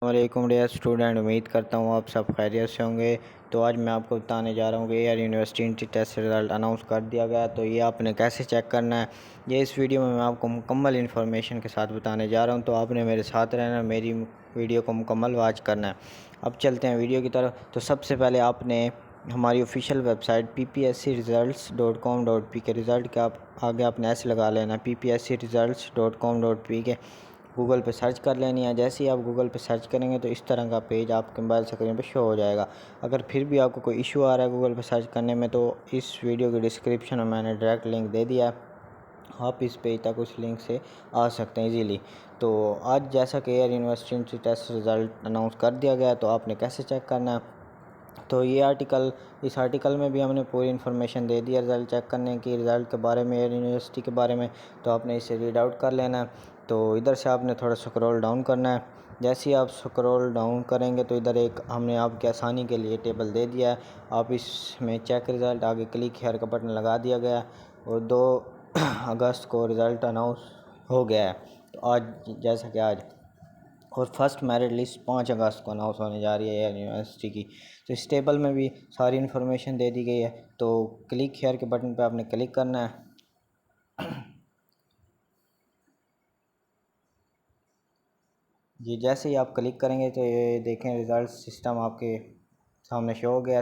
वालेकुम dear student, उम्मीद करता हूँ आप सब खैरियत से होंगे। तो आज मैं आपको बताने जा रहा हूँ कि Air University test result announce कर दिया गया। तो ये आपने कैसे चेक करना है, ये इस वीडियो में मैं आपको मुकम्मल इन्फॉर्मेशन के साथ बताने जा रहा हूँ। तो आपने मेरे साथ रहना, मेरी वीडियो को मुकम्मल वॉच करना है। अब चलते हैं वीडियो की तरफ। तो सबसे पहले आपने हमारी ऑफिशियल वेबसाइट ppscresults.com.p के रिज़ल्ट के आप आगे आपने ऐसे लगा लेना ppscresults.com.p के गूगल पे सर्च कर लेनी है। जैसे ही आप गूगल पे सर्च करेंगे तो इस तरह का पेज आपके मोबाइल स्क्रीन पे शो हो जाएगा। अगर फिर भी आपको कोई इशू आ रहा है गूगल पे सर्च करने में, तो इस वीडियो के डिस्क्रिप्शन में मैंने डायरेक्ट लिंक दे दिया है, आप इस पेज तक उस लिंक से आ सकते हैं इजीली। तो आज जैसा कि Air University test result announce कर दिया गया, तो आपने कैसे चेक करना है, तो ये इस आर्टिकल में भी हमने पूरी इन्फॉर्मेशन दे दी है रिज़ल्ट चेक करने की, रिज़ल्ट के बारे में, एयर यूनिवर्सिटी के बारे में। तो आपने इसे रीड आउट कर लेना है। तो इधर से आपने थोड़ा स्क्रॉल डाउन करना है। जैसे ही आप स्क्रॉल डाउन करेंगे तो इधर एक हमने आपकी आसानी के लिए टेबल दे दिया है। आप इसमें चेक रिज़ल्ट आगे क्लिक हेयर का बटन लगा दिया गया है और 2 अगस्त को रिज़ल्ट अनाउंस हो गया है। तो आज जैसा कि आज और फर्स्ट मेरिट लिस्ट 5 अगस्त को अनाउंस होने जा रही है एयर यूनिवर्सिटी की। तो इस टेबल में भी सारी इन्फॉर्मेशन दे दी गई है। तो क्लिक हेयर के बटन पे आपने क्लिक करना है। ये जैसे ही आप क्लिक करेंगे तो ये देखें रिज़ल्ट सिस्टम आपके सामने शो हो गया।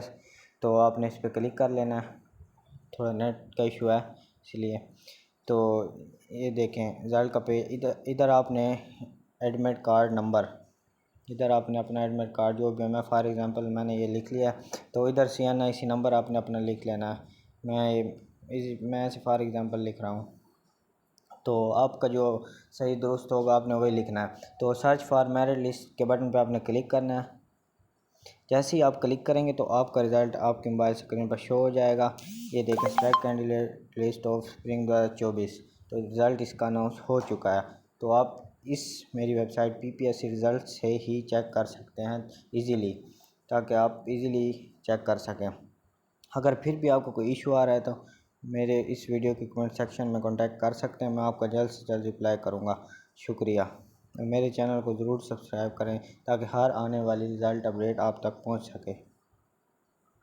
तो आपने इस पर क्लिक कर लेना है, थोड़ा नेट का इशू है इसलिए। तो ये देखें रिज़ल्ट का पेज, इधर इधर आपने एडमिट कार्ड नंबर, इधर आपने अपना एडमिट कार्ड जो भी है, मैं फॉर एग्ज़ाम्पल मैंने ये लिख लिया। तो इधर CNIC नंबर आपने अपना लिख लेना है। मैं ऐसे फॉर एग्ज़ाम्पल लिख रहा हूँ। तो आपका जो सही दुरुस्त होगा आपने वही लिखना है। तो सर्च फॉर मेरिट लिस्ट के बटन पे आपने क्लिक करना है। जैसे ही आप क्लिक करेंगे तो आपका रिज़ल्ट आपके मोबाइल स्क्रीन पर शो हो जाएगा। ये देखें, select candidate list of spring 2024। तो रिज़ल्ट इसका अनाउंस हो चुका है। तो आप इस मेरी वेबसाइट PPSC रिज़ल्ट से ही चेक कर सकते हैं इजीली, ताकि आप इजीली चेक कर सकें। अगर फिर भी आपको कोई इशू आ रहा है तो मेरे इस वीडियो के कमेंट सेक्शन में कांटेक्ट कर सकते हैं, मैं आपका जल्द से जल्द रिप्लाई करूँगा। शुक्रिया। मेरे चैनल को ज़रूर सब्सक्राइब करें ताकि हर आने वाली रिज़ल्ट अपडेट आप तक पहुँच सके।